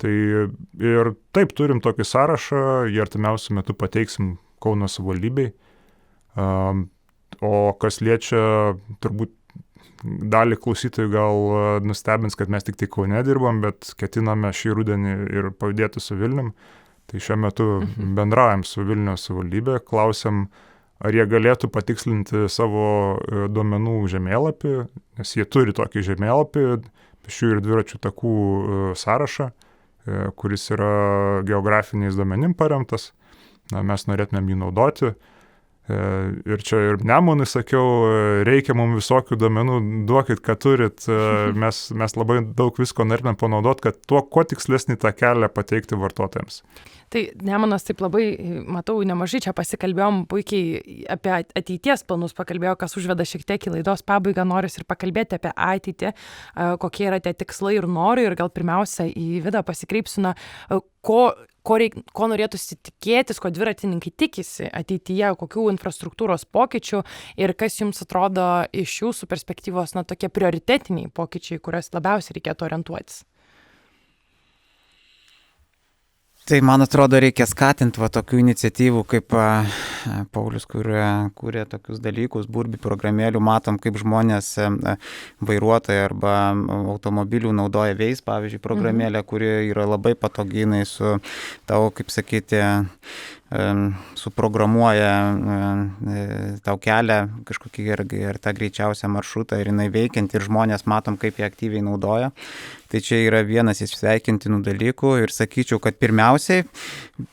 Tai ir taip turim tokį sąrašą, jį artimiausiu metu pateiksim Kauno savivaldybei. O kas liečia, turbūt dalį klausytojų gal nustebins, kad mes tik tai Kaune dirbam, bet ketiname šį rudenį ir pajudėti su Vilnium. Tai šiuo metu bendraujam su Vilniaus savivaldybė, klausiam, ar jie galėtų patikslinti savo duomenų žemėlapį, nes jie turi tokį žemėlapį, pėsčiųjų ir dviračių takų sąrašą, kuris yra geografiniais duomenim paremtas. Mes norėtumėm jį naudoti. Ir čia ir Nemunui sakiau, reikia mums visokių duomenų, duokit, ką turit. Mes labai daug visko norėtumėm panaudoti, kad kuo tikslesnį tą kelią pateikti vartotojams. Tai Nemunas taip labai, matau, nemažai čia pasikalbėjom puikiai apie ateities planus, pakalbėjo, kas užveda šiek tiek į laidos pabaigą, noris ir pakalbėti apie ateitį, kokie yra tie tikslai ir norai, ir gal pirmiausia į Vidą pasikreipsiu, ko norėtųsi tikėtis, ko dviratininkai tikisi ateityje, kokių infrastruktūros pokyčių ir kas jums atrodo iš jūsų perspektyvos, tokie prioritetiniai pokyčiai, kurias labiausiai reikėtų orientuotis. Tai, man atrodo, reikia skatinti tokių iniciatyvų, kaip Paulius, kurie tokius dalykus, Burbių programėlių, matom, kaip žmonės, vairuotojai arba automobilių naudoja Waze, pavyzdžiui, programėlę, kuri yra labai patoginai su tavo, kaip sakyti, suprogramuoja tau kelią kažkokį ir tą greičiausią maršrutą ir jinai veikianti ir žmonės matom, kaip jie aktyviai naudoja. Tai čia yra vienas iš sveikintinų dalykų ir sakyčiau, kad pirmiausiai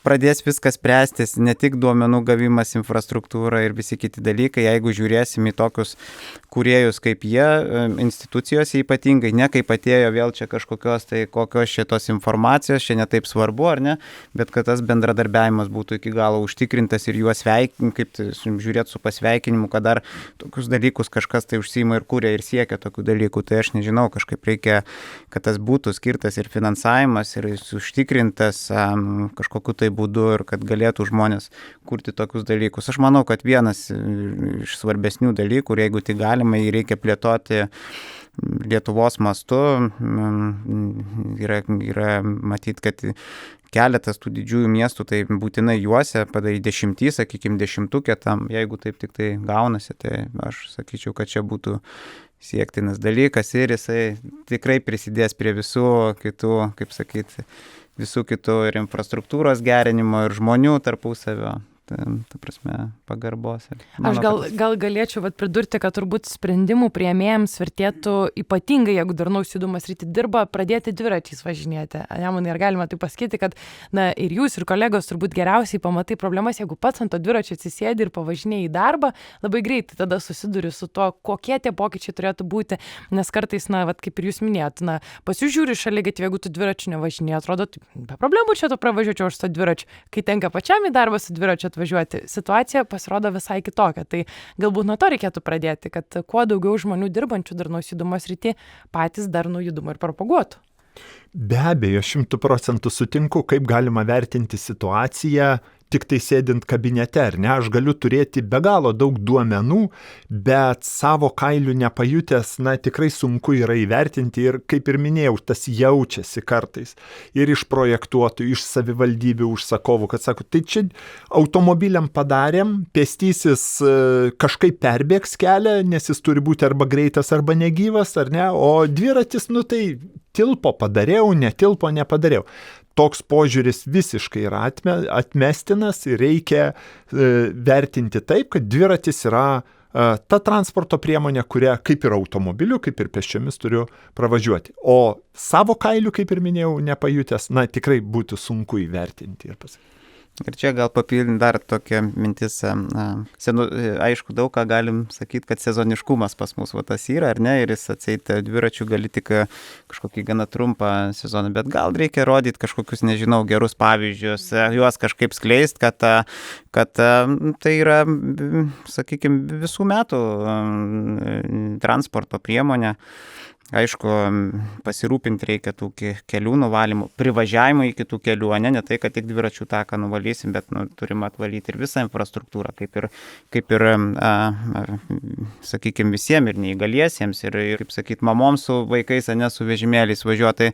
pradės viskas spręstis ne tik duomenų gavimas, infrastruktūra ir visi kiti dalykai, jeigu žiūrėsim į tokius kūrėjus kaip jie, institucijose ypatingai, ne kaip atėjo vėl čia kažkokios tai kokios šitos informacijos, čia netaip svarbu ar ne, bet kad tas bendradarbiavimas būtų iki galo užtikrintas ir juos žiūrėti su pasveikinimu, kad dar tokius dalykus kažkas tai užsiima ir kūrė ir siekia tokių dalykų, tai aš nežinau, kažkaip reikia, kad tas būtų skirtas ir finansavimas, ir užtikrintas kažkokiu tai būdu ir kad galėtų žmonės kurti tokius dalykus. Aš manau, kad vienas iš svarbesnių dalykų, ir jeigu tai galima, jį reikia plėtoti Lietuvos mastu, yra matyti, kad keletas tų didžiųjų miestų, tai būtinai juose padaryti 10, sakykime, 10 tam, jeigu taip tik tai gaunasi, tai aš sakyčiau, kad čia būtų siektinas dalykas ir jisai tikrai prisidės prie visų kitų, kaip sakyti, visų kitų ir infrastruktūros gerinimo, ir žmonių tarpusavio. Ta prasme, pagarbos. Aš gal galėčiau pridurti, kad turbūt sprendimų priėmėjams vertėtų ypatingai, jeigu darnaus judumo srity dirba, pradėti dviračiais važinėti. Nemanai, ar galima tai pasakyti, kad ir jūs, ir kolegos turbūt geriausiai pamatai problemas, jeigu pats ant to dviračio atsisėdi ir pavažinėjai į darbą, labai greitai tada susiduri su to, kokie tie pokyčiai turėtų būti, nes kartais, kaip ir jūs minėjot, pasižiūri šaligatvį, jeigu tu dviračiu nevažinėjai, atrodo, be problemų čia to pravažiuočiau aš su dviračiu, kai tenka pačiam į darbą su dviračiu važiuoti. Situacija pasirodo visai kitokia. Tai galbūt nuo to reikėtų pradėti, kad kuo daugiau žmonių dirbančių darnaus judumo srity patys darnų judumą ir propaguotų. Be abejo, 100% sutinku, kaip galima vertinti situaciją tik tai sėdint kabinete, ar ne? Aš galiu turėti be galo daug duomenų, bet savo kailių nepajutęs, tikrai sunku yra įvertinti ir, kaip ir minėjau, tas jaučiasi kartais. Ir iš projektuotojų, iš savivaldybių užsakovų, kad sako, tai čia automobiliam padarėm, pėstysis kažkaip perbėgs kelią, nes jis turi būti arba greitas, arba negyvas, ar ne? O dviratis, tai tilpo padariau, netilpo nepadariau. Toks požiūris visiškai yra atmestinas ir reikia vertinti taip, kad dviratis yra ta transporto priemonė, kurią kaip ir automobiliu, kaip ir pėsčiomis turiu pravažiuoti. O savo kailių, kaip ir minėjau, nepajutęs, tikrai būtų sunku įvertinti ir pasakyti. Ir čia gal papildint dar tokia mintis, aišku, daug ką galim sakyti, kad sezoniškumas pas mus tas yra, ar ne, ir jis atseit dviračių gali tik kažkokį gana trumpą sezoną, bet gal reikia rodyti kažkokius, nežinau, gerus pavyzdžius, juos kažkaip skleist, kad tai yra, sakykime, visų metų transporto priemonė. Aišku, pasirūpinti reikia tų kelių nuvalymų, privažiavimų iki tų kelių, ne tai, kad tik dviračių taką nuvalysim, bet turim atvalyti ir visą infrastruktūrą, kaip ir sakykime, visiems ir neįgaliesiems, ir kaip sakyti, mamoms su vaikais, su vežimėliais važiuoti.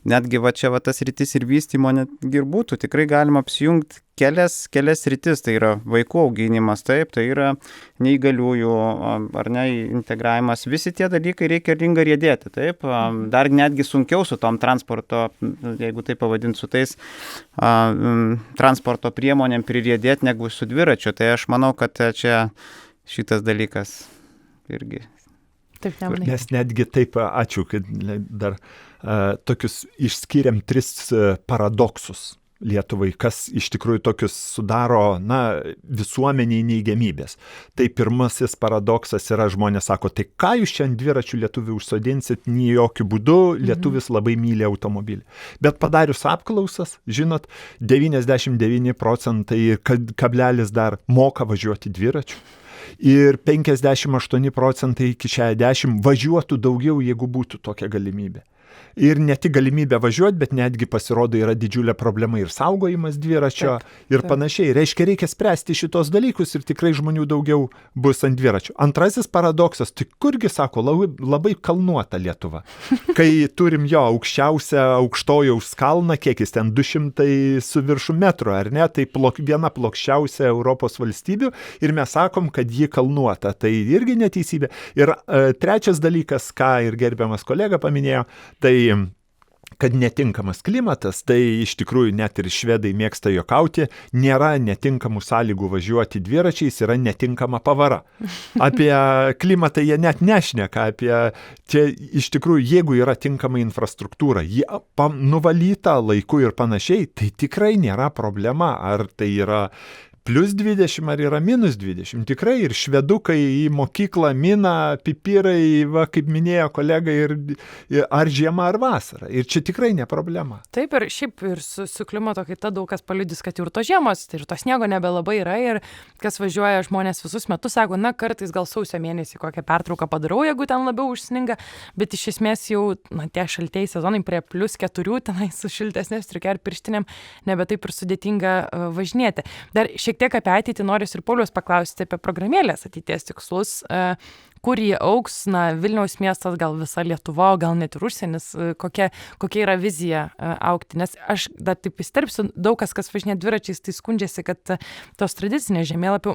Netgi čia tas rytis ir vystymo netgi ir būtų, tikrai galima apsijungti kelias rytis, tai yra vaikų auginimas, taip, tai yra neįgaliųjų, ar ne, integravimas, visi tie dalykai reikia rinką riedėti, taip, dar netgi sunkiau su tom transporto, jeigu tai pavadint, su tais transporto priemonėm pririedėti negu su dviračiu, tai aš manau, kad čia šitas dalykas irgi. Taip, nemanai. Mes netgi taip, ačiū, kad dar tokius išskiriam 3 paradoksus Lietuvai, kas iš tikrųjų tokius sudaro, visuomeniai neigiamybės. Tai pirmasis paradoksas yra, žmonės sako, tai ką jūs čia ant dviračių lietuvių užsodinsit, nei jokių būdų, lietuvis labai myli automobilį. Bet padarius apklausas, žinot, 99% kablelis dar moka važiuoti dviračiu. Ir 58% iki 60% važiuotų daugiau, jeigu būtų tokia galimybė. Ir ne tik galimybė važiuoti, bet netgi pasirodo yra didžiulė problema ir saugojimas dviračio ir panašiai. Reiškia, reikia spręsti šitos dalykus ir tikrai žmonių daugiau bus ant dviračio. Antrasis paradoksas, tai kurgi, sako, labai kalnuota Lietuva. Kai turim aukščiausią aukštojaus kalną, kiek jis ten 200 su viršų metrų, ar ne, tai viena plokščiausia Europos valstybių ir mes sakom, kad ji kalnuota. Tai irgi neteisybė. Ir trečias dalykas, ką ir gerbiamas kolega paminėjo, tai kad netinkamas klimatas, tai iš tikrųjų net ir švedai mėgsta juokauti, nėra netinkamų sąlygų važiuoti dviračiais, yra netinkama pavara. Apie klimatą jie net nešneka, čia iš tikrųjų, jeigu yra tinkama infrastruktūra, ji nuvalyta laiku ir panašiai, tai tikrai nėra problema, ar tai yra plus 20 ar yra minus 20. Tikrai ir švedukai į mokyklą mina, pipirai, kaip minėjo kolega, ar žiema, ar vasara. Ir čia tikrai ne problema. Taip, ir šiaip ir su klimato kaita daug kas paliudys, kad ir to žiemos, ir to sniego nebelabai yra. Ir kas važiuoja žmonės visus metus, sako, kartais gal sausio mėnesį kokią pertrauką padarau, jeigu ten labiau užsninga. Bet iš esmės jau tie šaltieji sezonai prie plus 4, tenai su šiltesnė striuke ir pirštinėm, nebe taip ir sudėtinga važinėti. Dar šiek tiek apie ateitį noriu ir Pauliaus paklausti apie programėlės ateities tikslus, kur jie augs, Vilniaus miestas, gal visa Lietuva, gal net ir užsienis, kokia yra vizija augti. Nes aš dar taip įsterpsiu, daug kas važinė dviračiais, tai skundžiasi, kad tos tradicinės žemėlapių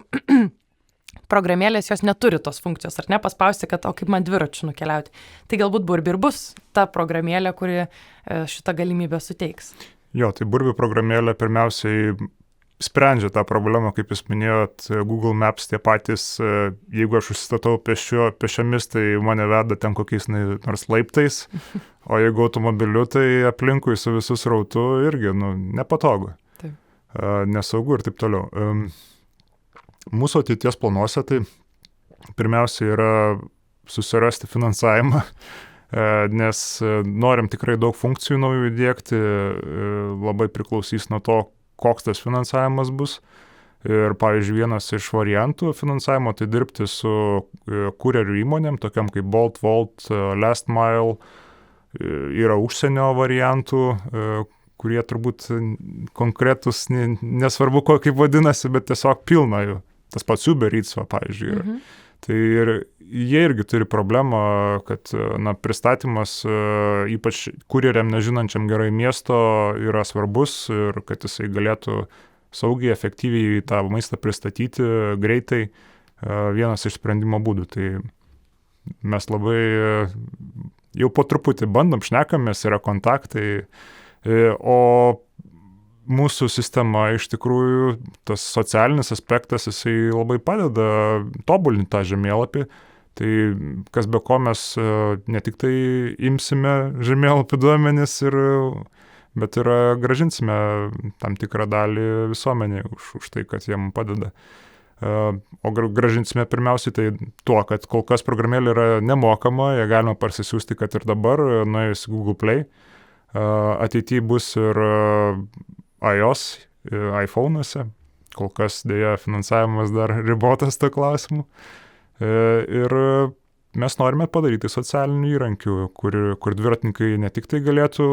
programėlės jos neturi tos funkcijos, ar ne, paspausti, kad kaip man dviračiu nukeliauti. Tai galbūt Burbi ir bus ta programėlė, kuri šitą galimybę suteiks. Jo, tai Burbi programėlė pirmiausiai sprendžia tą problemą, kaip jūs minėjot, Google Maps tie patys, jeigu aš užsistatau pėsčiomis, tai mane veda ten kokiais nors laiptais, o jeigu automobiliu, tai aplinkui su visų srautu irgi, nepatogu, taip. Nesaugu ir taip toliau. Mūsų ateities planuose tai pirmiausia yra susirasti finansavimą, nes norim tikrai daug funkcijų naujų įdiegti, labai priklausys nuo to, koks tas finansavimas bus. Ir, pavyzdžiui, vienas iš variantų finansavimo tai dirbti su kurjerių įmonėm, tokiam kaip Bolt, Volt, Last Mile, yra užsienio variantų, kurie turbūt konkretus, nesvarbu kaip vadinasi, bet tiesiog pilna jų. Tas pats Uber Eats, pavyzdžiui, yra. Tai ir jie irgi turi problemą, kad pristatymas ypač kurjeriam nežinančiam gerai miesto yra svarbus ir kad jisai galėtų saugiai, efektyviai tą maistą pristatyti greitai, vienas iš sprendimo būdų. Tai mes labai jau po truputį bandom, šnekamės, yra kontaktai, o mūsų sistema iš tikrųjų, tas socialinis aspektas, jisai labai padeda tobulinti tą žemėlapį. Tai kas be ko mes ne tik tai imsime žemėlapių duomenis, bet ir grąžinsime tam tikrą dalį visuomeniai už tai, kad jie mums padeda. O grąžinsime pirmiausiai tai tuo, kad kol kas programėlė yra nemokama, ją galima parsisiųsti, kad ir dabar, nuėjus Google Play. Ateityje bus ir iOS, iPhone'uose, kol kas dėja finansavimas dar ribotas to klausimu. Ir mes norime padaryti socialinių įrankių, kur dviratininkai ne tik tai galėtų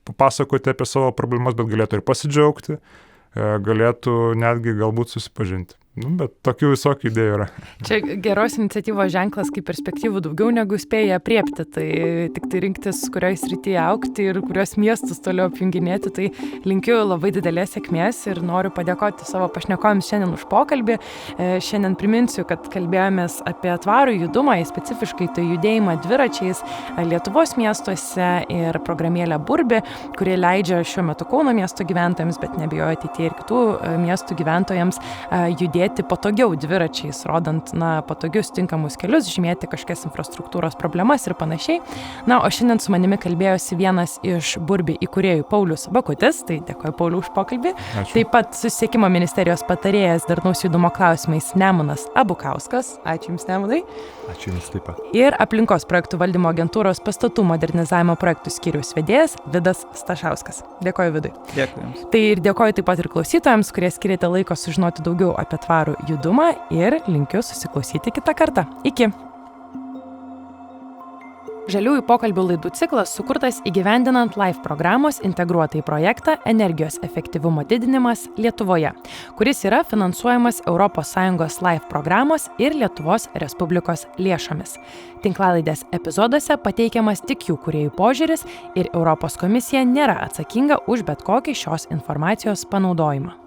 papasakoti apie savo problemas, bet galėtų ir pasidžiaugti, galėtų netgi galbūt susipažinti. Bet tokių visokių idėjų yra. Čia geros iniciatyvos ženklas, kaip perspektyvų daugiau negu spėja apriepti. Tai tik tai rinktis, kurioje srityje augti ir kurios miestus toliau apjunginėti. Tai linkiu labai didelės sėkmės ir noriu padėkoti savo pašnekovėms šiandien už pokalbį. Šiandien priminsiu, kad kalbėjomės apie tvarų judumą, specifiškai tai judėjimą dviračiais Lietuvos miestuose ir programėlę Burbi, kuri leidžia šiuo metu Kauno miesto gyventojams, bet nebijoju ateityje ir kitų miestų gyventojams judėti patogiau dviračiais, rodant patogius tinkamus kelius, žymėti kažkokias infrastruktūros problemas ir panašiai. O šiandien su manimi kalbėjosi vienas iš Burbi įkūrėjų Paulius Bakutis, tai dėkoju Pauliu už pokalbį. Ačiū. Taip pat Susisiekimo ministerijos patarėjas darnaus judumo klausimais Nemunas Abukauskas. Ačiū Jums, Nemunai. Ačiū Jums taip pat. Ir aplinkos projektų valdymo agentūros pastatų modernizavimo projektų skyriaus vedėjas Vidas Stašauskas. Dėkoju Vidui. Dėkui Jums. Tai ir dėkoju taip pat ir klausytojams, kurie skirėte laiko sužinoti daugiau apie tvarų judumą ir linkiu susiklausyti kitą kartą. Iki. Žaliųjų pokalbių laidų ciklas sukurtas įgyvendinant LIFE programos integruotą į projektą Energijos efektyvumo didinimas Lietuvoje, kuris yra finansuojamas ES LIFE programos ir Lietuvos Respublikos lėšomis. Tinklalaidės epizoduose pateikiamas tik jų kūrėjų požiūris ir Europos komisija nėra atsakinga už bet kokį šios informacijos panaudojimą.